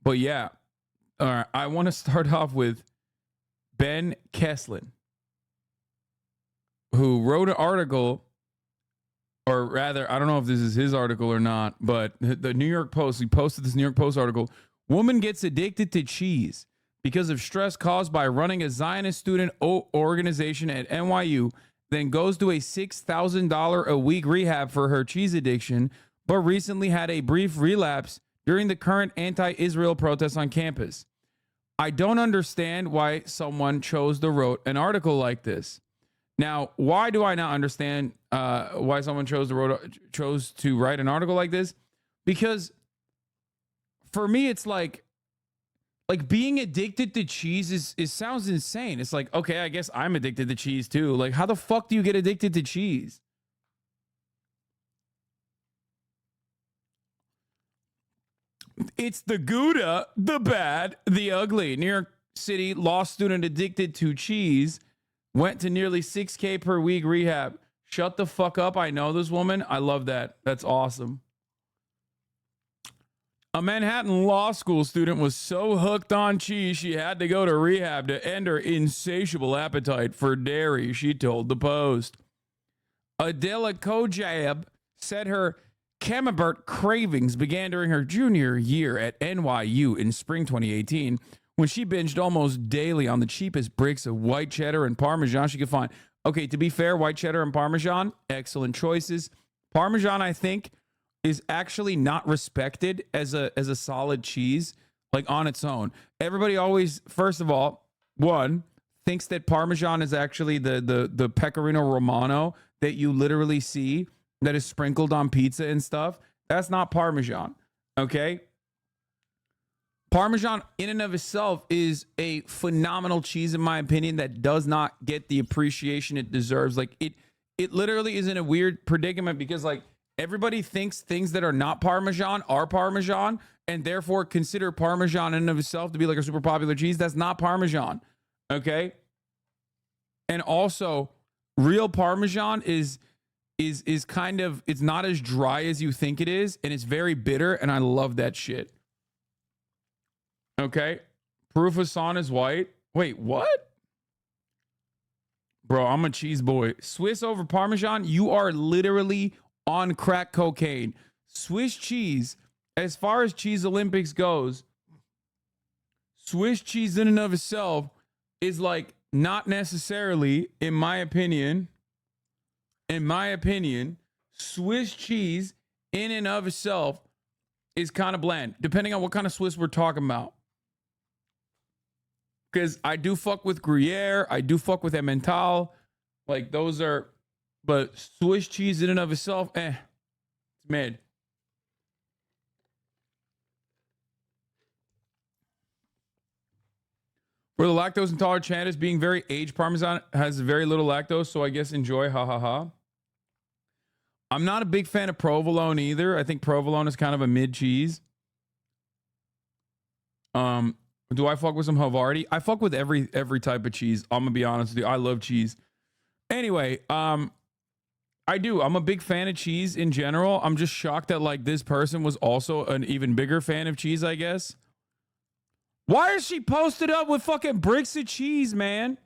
But yeah, all right. I want to start off with Ben Kesslin, who wrote an article, or rather, I don't know if this is his article or not, but the New York Post, he posted this New York Post article. Woman gets addicted to cheese because of stress caused by running a Zionist student organization at NYU, then goes to a $6,000 a week rehab for her cheese addiction, but recently had a brief relapse during the current anti-Israel protests on campus. I don't understand why someone chose to write an article like this. Now, why do I not understand why someone chose to write an article like this? Because for me, it's like being addicted to cheese is sounds insane. It's like, okay, I guess I'm addicted to cheese too. Like, how the fuck do you get addicted to cheese? It's the gouda, the bad, the ugly. New York City law student addicted to cheese went to nearly $6,000 per week rehab. Shut the fuck up. I know this woman. I love that. That's awesome. A Manhattan law school student was so hooked on cheese she had to go to rehab to end her insatiable appetite for dairy, she told the Post. Adela Kojab said her Camembert cravings began during her junior year at NYU in spring 2018 when she binged almost daily on the cheapest bricks of white cheddar and Parmesan she could find. Okay, to be fair, white cheddar and Parmesan, excellent choices. Parmesan, I think, is actually not respected as a solid cheese, like on its own. Everybody always, first of all, one, thinks that Parmesan is actually the Pecorino Romano that you literally see that is sprinkled on pizza and stuff. That's not Parmesan, okay? Parmesan in and of itself is a phenomenal cheese, in my opinion, that does not get the appreciation it deserves. Like, it literally is in a weird predicament because, like, everybody thinks things that are not Parmesan are Parmesan and therefore consider Parmesan in and of itself to be like a super popular cheese. That's not Parmesan, okay? And also, real Parmesan is kind of, it's not as dry as you think it is, and it's very bitter, and I love that shit. Okay? Proof Hasan is white. Wait, what? Bro, I'm a cheese boy. Swiss over Parmesan, you are literally on crack cocaine. Swiss cheese, as far as cheese Olympics goes, Swiss cheese in and of itself is like not necessarily, in my opinion, Swiss cheese in and of itself is kind of bland, depending on what kind of Swiss we're talking about. Because I do fuck with Gruyere, I do fuck with Emmental, like those are, but Swiss cheese in and of itself, it's mid. For the lactose intolerant Chandis, being very aged Parmesan has very little lactose, so I guess enjoy, ha ha ha. I'm not a big fan of provolone either. I think provolone is kind of a mid cheese. Do I fuck with some Havarti? I fuck with every type of cheese. I'm gonna be honest with you. I love cheese. Anyway, I do. I'm a big fan of cheese in general. I'm just shocked that like this person was also an even bigger fan of cheese, I guess. Why is she posted up with fucking bricks of cheese, man?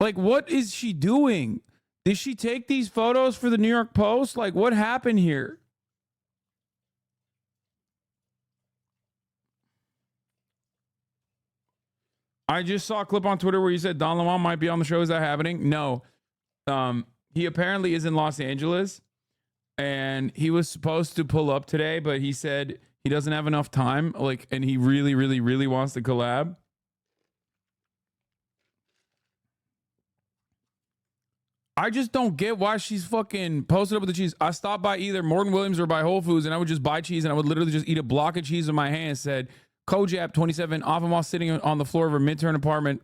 Like, what is she doing? Did she take these photos for the New York Post? Like, what happened here? I just saw a clip on Twitter where you said Don Lemon might be on the show. Is that happening? No. He apparently is in Los Angeles, and he was supposed to pull up today, but he said he doesn't have enough time, like, and he really, really, really wants to collab. I just don't get why she's fucking posted up with the cheese. I stopped by either Morton Williams or by Whole Foods, and I would just buy cheese, and I would literally just eat a block of cheese in my hand. Said Kojab 27, often while sitting on the floor of her midtown apartment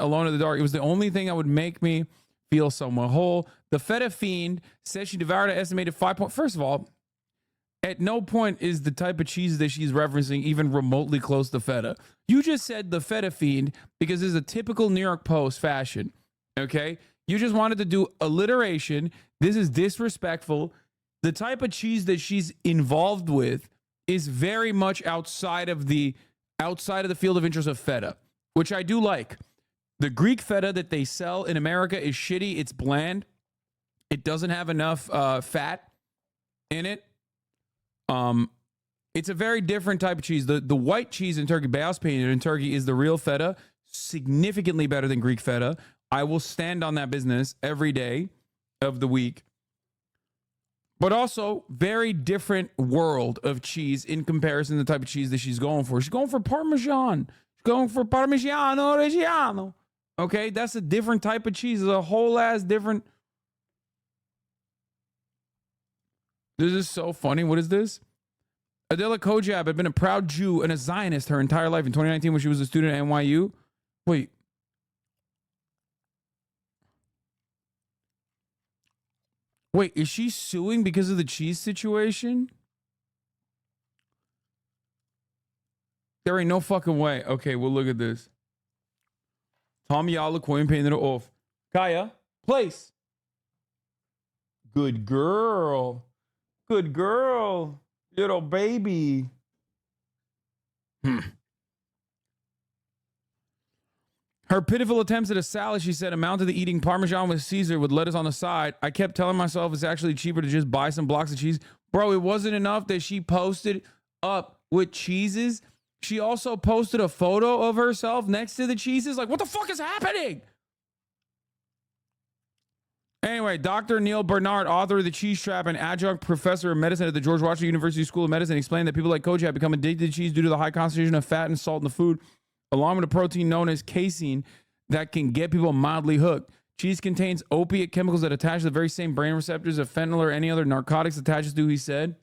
alone in the dark. It was the only thing that would make me feel somewhat whole. The feta fiend says she devoured an estimated 5 point. First of all, at no point is the type of cheese that she's referencing even remotely close to feta. You just said the feta fiend because it's a typical New York Post fashion. Okay? You just wanted to do alliteration. This is disrespectful. The type of cheese that she's involved with is very much outside of the field of interest of feta, which I do like. The Greek feta that they sell in America is shitty. It's bland. It doesn't have enough fat in it. It's a very different type of cheese. The white cheese in Turkey, beyaz peynir in Turkey, is the real feta. Significantly better than Greek feta. I will stand on that business every day of the week. But also, very different world of cheese in comparison to the type of cheese that she's going for. She's going for Parmesan. She's going for Parmigiano Reggiano. Okay, that's a different type of cheese. It's a whole ass different. This is so funny. What is this? Adela Kojab had been a proud Jew and a Zionist her entire life. In 2019, when she was a student at NYU. Wait. Wait, is she suing because of the cheese situation? There ain't no fucking way. Okay, well, look at this. Tom Yala coin painted it off. Kaya, place. Good girl. Good girl. Little baby. Her pitiful attempts at a salad, she said, amounted to eating Parmesan with Caesar with lettuce on the side. I kept telling myself it's actually cheaper to just buy some blocks of cheese. Bro, it wasn't enough that she posted up with cheeses. She also posted a photo of herself next to the cheeses. Like, what the fuck is happening? Anyway, Dr. Neil Bernard, author of The Cheese Trap and adjunct professor of medicine at the George Washington University School of Medicine, explained that people like Kojak become addicted to cheese due to the high concentration of fat and salt in the food, along with a protein known as casein that can get people mildly hooked. Cheese contains opiate chemicals that attach to the very same brain receptors of fentanyl or any other narcotics attaches to, he said.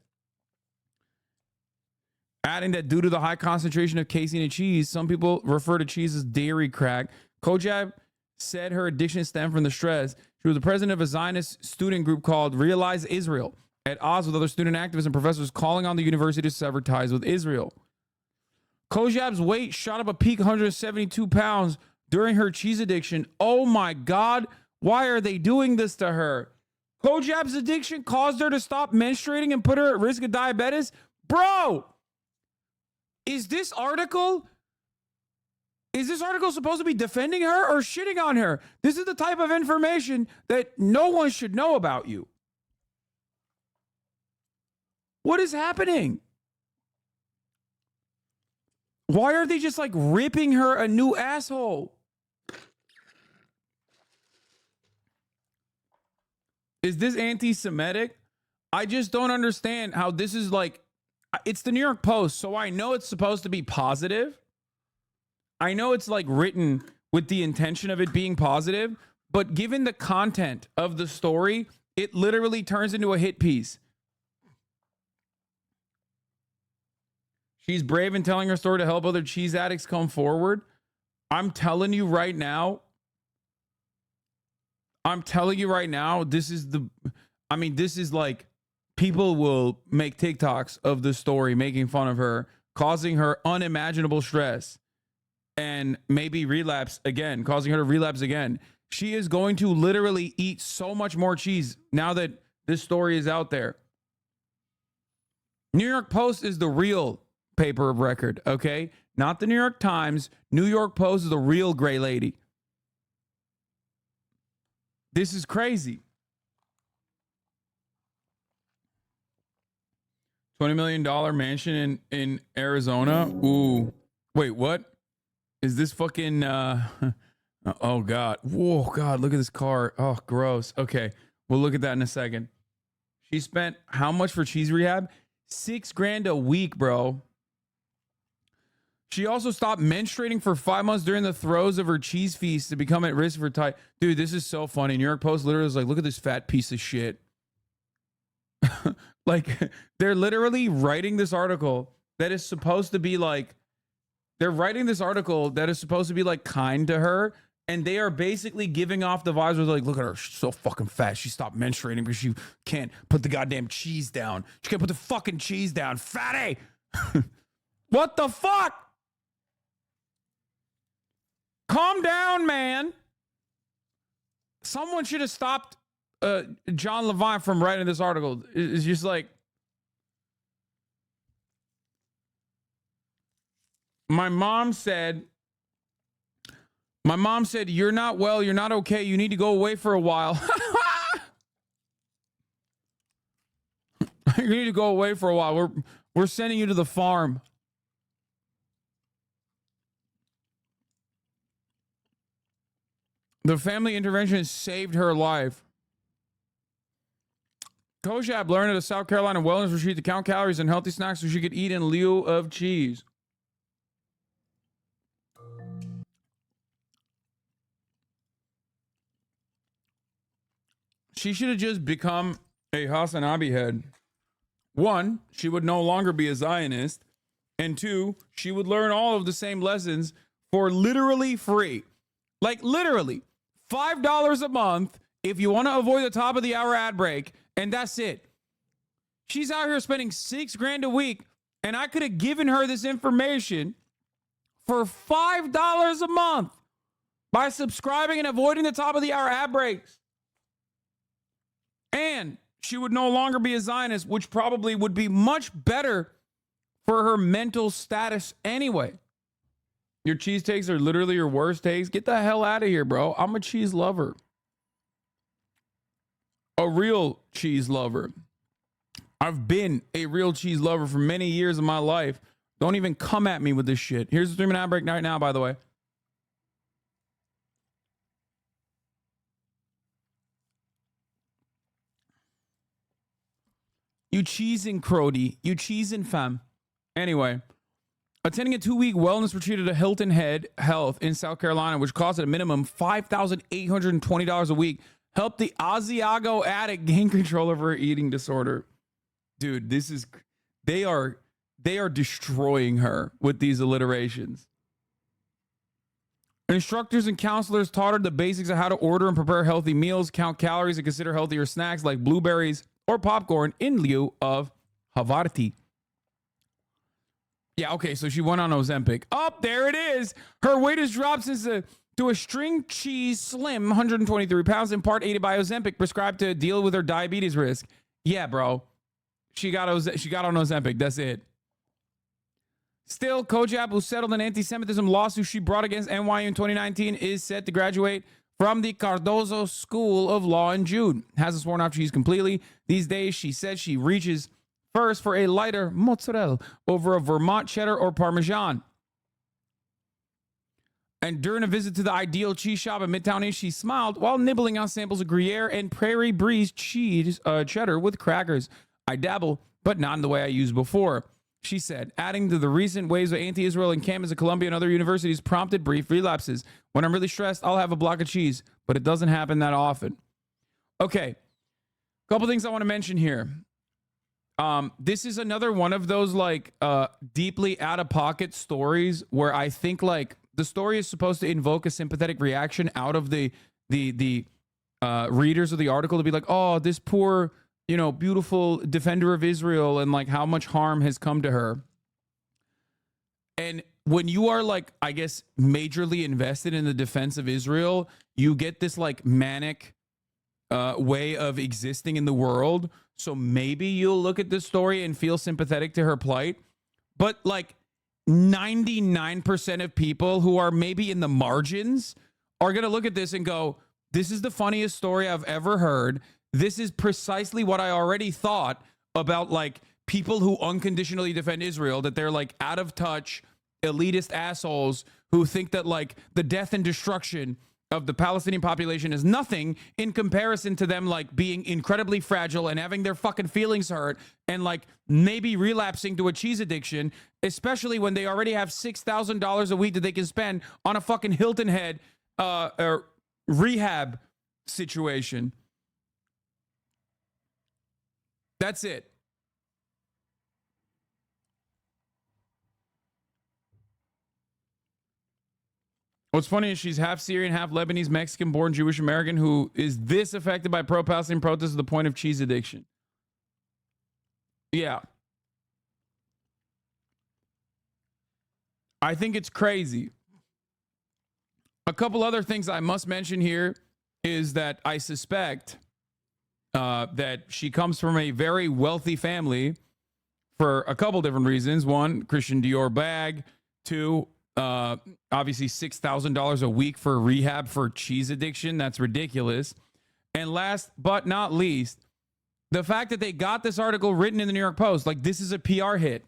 Adding that due to the high concentration of casein in cheese, some people refer to cheese as dairy crack. Kojab said her addiction stemmed from the stress. She was the president of a Zionist student group called Realize Israel, at odds with other student activists and professors calling on the university to sever ties with Israel. Kojab's weight shot up a peak 172 pounds during her cheese addiction. Oh my God, why are they doing this to her? Kojab's addiction caused her to stop menstruating and put her at risk of diabetes? Bro, is this article supposed to be defending her or shitting on her? This is the type of information that no one should know about you. What is happening? Why are they just like ripping her a new asshole? Is this anti-Semitic? I just don't understand how this is like, it's the New York Post, so I know it's supposed to be positive. I know it's like written with the intention of it being positive, but given the content of the story, it literally turns into a hit piece. She's brave in telling her story to help other cheese addicts come forward. I'm telling you right now, this is like, people will make TikToks of the story, making fun of her, causing her unimaginable stress, and maybe relapse again, causing her to relapse again. She is going to literally eat so much more cheese now that this story is out there. New York Post is the real paper of record, okay? Not the New York Times. New York Post is the real gray lady. This is crazy. $20 million mansion in Arizona. Ooh. Wait, what? Is this fucking oh God. Whoa, God, look at this car. Oh, gross. Okay. We'll look at that in a second. She spent how much for cheese rehab? $6,000 a week, bro. She also stopped menstruating for 5 months during the throes of her cheese feast to become at risk for type. Dude, this is so funny. New York Post literally was like, look at this fat piece of shit. Like, they're literally writing this article that is supposed to be like, kind to her. And they are basically giving off the vibes with like, look at her, she's so fucking fat. She stopped menstruating because she can't put the goddamn cheese down. She can't put the fucking cheese down. Fatty! What the fuck? Calm down, man. Someone should have stopped John Levine from writing this article. It's just like, My mom said, you're not well, you're not okay, you need to go away for a while. You need to go away for a while. We're sending you to the farm. The family intervention saved her life. Kojab learned at a South Carolina wellness retreat to count calories and healthy snacks so she could eat in lieu of cheese. She should have just become a HasanAbi head. One, she would no longer be a Zionist. And two, she would learn all of the same lessons for literally free. Like literally $5 a month if you want to avoid the top of the hour ad break. And that's it. She's out here spending $6,000 a week. And I could have given her this information for $5 a month by subscribing and avoiding the top of the hour ad breaks. And she would no longer be a Zionist, which probably would be much better for her mental status anyway. Your cheese takes are literally your worst takes. Get the hell out of here, bro. I'm a cheese lover. A real cheese lover. I've been a real cheese lover for many years of my life. Don't even come at me with this shit. Here's the 3-minute ad break right now, by the way. You cheesing Crody. You cheesing fam. Anyway, attending a 2-week wellness retreat at a Hilton Head Health in South Carolina, which costs at a minimum $5,820 a week, helped the Asiago addict gain control over her eating disorder. Dude, this is they are destroying her with these alliterations. Instructors and counselors taught her the basics of how to order and prepare healthy meals, count calories, and consider healthier snacks like blueberries or popcorn in lieu of havarti. Yeah, okay, so she went on Ozempic. Oh, there it is. Her weight has dropped to a string cheese slim 123 pounds, in part aided by Ozempic, prescribed to deal with her diabetes risk. Yeah, bro. She got on Ozempic. That's it. Still, Kojab, who settled an anti-Semitism lawsuit she brought against NYU in 2019, is set to graduate from the Cardozo School of Law in June. Hasn't sworn off cheese completely. These days, she says she reaches first for a lighter mozzarella over a Vermont cheddar or Parmesan. And during a visit to the Ideal Cheese Shop in Midtown East, she smiled while nibbling on samples of Gruyere and Prairie Breeze cheese cheddar with crackers. I dabble, but not in the way I used before, she said, adding to the recent waves of anti-Israel encampments at Columbia and other universities prompted brief relapses. When I'm really stressed, I'll have a block of cheese, but it doesn't happen that often. Okay, a couple things I want to mention here. This is another one of those like deeply out-of-pocket stories where I think like the story is supposed to invoke a sympathetic reaction out of the readers of the article to be like, oh, this poor, beautiful defender of Israel and like how much harm has come to her. And when you are like, I guess, majorly invested in the defense of Israel, you get this like manic way of existing in the world. So maybe you'll look at this story and feel sympathetic to her plight. But like 99% of people who are maybe in the margins are going to look at this and go, this is the funniest story I've ever heard. This is precisely what I already thought about like people who unconditionally defend Israel, that they're like out of touch, elitist assholes who think that like the death and destruction of the Palestinian population is nothing in comparison to them like being incredibly fragile and having their fucking feelings hurt and like maybe relapsing to a cheese addiction, especially when they already have $6,000 a week that they can spend on a fucking Hilton Head or rehab situation. That's it. What's funny is she's half Syrian, half Lebanese, Mexican-born Jewish American who is this affected by pro-Palestinian protests to the point of cheese addiction. Yeah. I think it's crazy. A couple other things I must mention here is that I suspect that she comes from a very wealthy family for a couple different reasons. One, Christian Dior bag. Two, obviously $6,000 a week for rehab for cheese addiction. That's ridiculous. And last but not least, the fact that they got this article written in the New York Post, like this is a PR hit.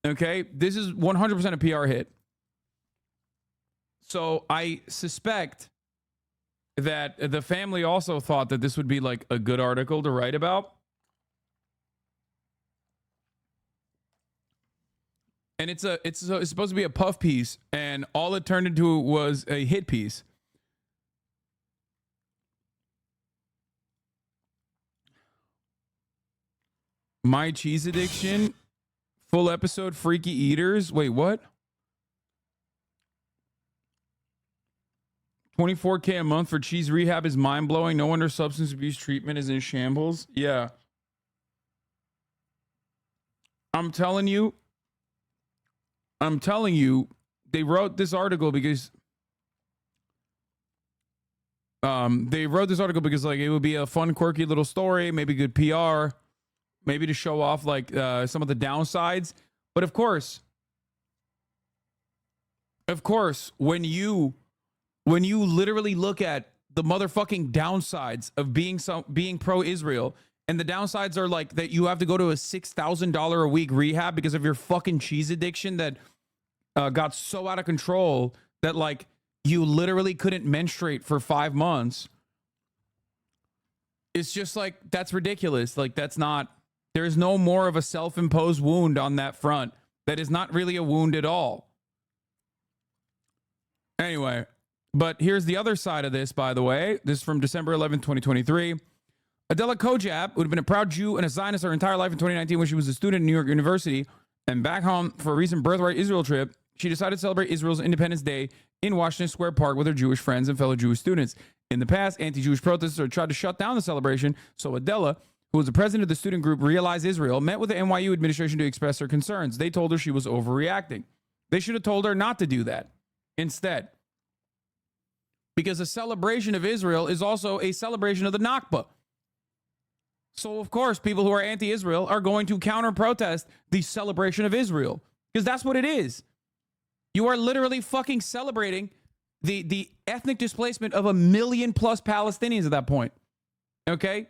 Okay, this is 100% a PR hit. So I suspect that the family also thought that this would be like a good article to write about. And it's supposed to be a puff piece, and all it turned into was a hit piece. My cheese addiction, full episode, freaky eaters. Wait, what? 24K a month for cheese rehab is mind-blowing. No wonder substance abuse treatment is in shambles. Yeah. I'm telling you, they wrote this article because like it would be a fun, quirky little story, maybe good PR, maybe to show off like some of the downsides. But of course, when you literally look at the motherfucking downsides of being pro-Israel, and the downsides are like that you have to go to a $6,000 a week rehab because of your fucking cheese addiction that got so out of control that like you literally couldn't menstruate for 5 months. It's just like, that's ridiculous. Like there's no more of a self-imposed wound on that front. That is not really a wound at all. Anyway, but here's the other side of this, by the way. This is from December 11th, 2023. Adela Kojab, who had been a proud Jew and a Zionist her entire life in 2019 when she was a student at New York University and back home for a recent Birthright Israel trip, she decided to celebrate Israel's Independence Day in Washington Square Park with her Jewish friends and fellow Jewish students. In the past, anti-Jewish protesters tried to shut down the celebration, so Adela, who was the president of the student group Realize Israel, met with the NYU administration to express her concerns. They told her she was overreacting. They should have told her not to do that instead. Because a celebration of Israel is also a celebration of the Nakba. So, of course, people who are anti-Israel are going to counter-protest the celebration of Israel. Because that's what it is. You are literally fucking celebrating the ethnic displacement of 1 million plus Palestinians at that point. Okay?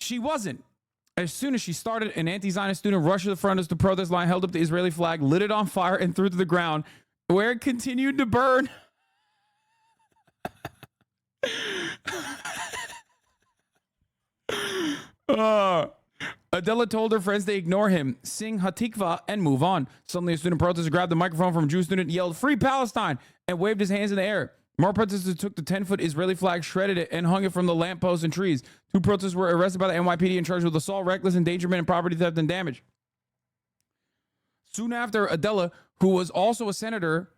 She wasn't. As soon as she started, an anti-Zionist student rushed to the front of the protest line, held up the Israeli flag, lit it on fire, and threw it to the ground, where it continued to burn. Adela told her friends they ignore him, sing Hatikva, and move on. Suddenly, a student protester grabbed the microphone from a Jewish student, yelled, "Free Palestine!" and waved his hands in the air. More protesters took the 10-foot Israeli flag, shredded it, and hung it from the lampposts and trees. 2 protesters were arrested by the NYPD and charged with assault, reckless endangerment, and property theft and damage. Soon after, Adela, who was also a senator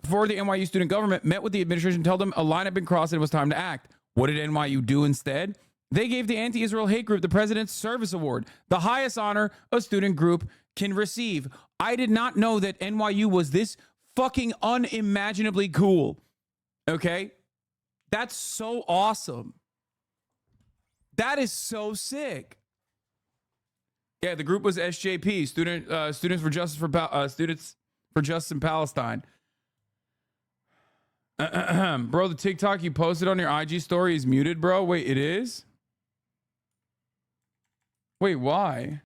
for the NYU student government, met with the administration and told them a line had been crossed and it was time to act. What did NYU do instead? They gave the anti-Israel hate group the President's Service Award, the highest honor a student group can receive. I did not know that NYU was this fucking unimaginably cool. Okay? That's so awesome. That is so sick. Yeah, the group was SJP, Students for Justice in Palestine. Bro, the TikTok you posted on your IG story is muted, bro. Wait, it is? Wait, why?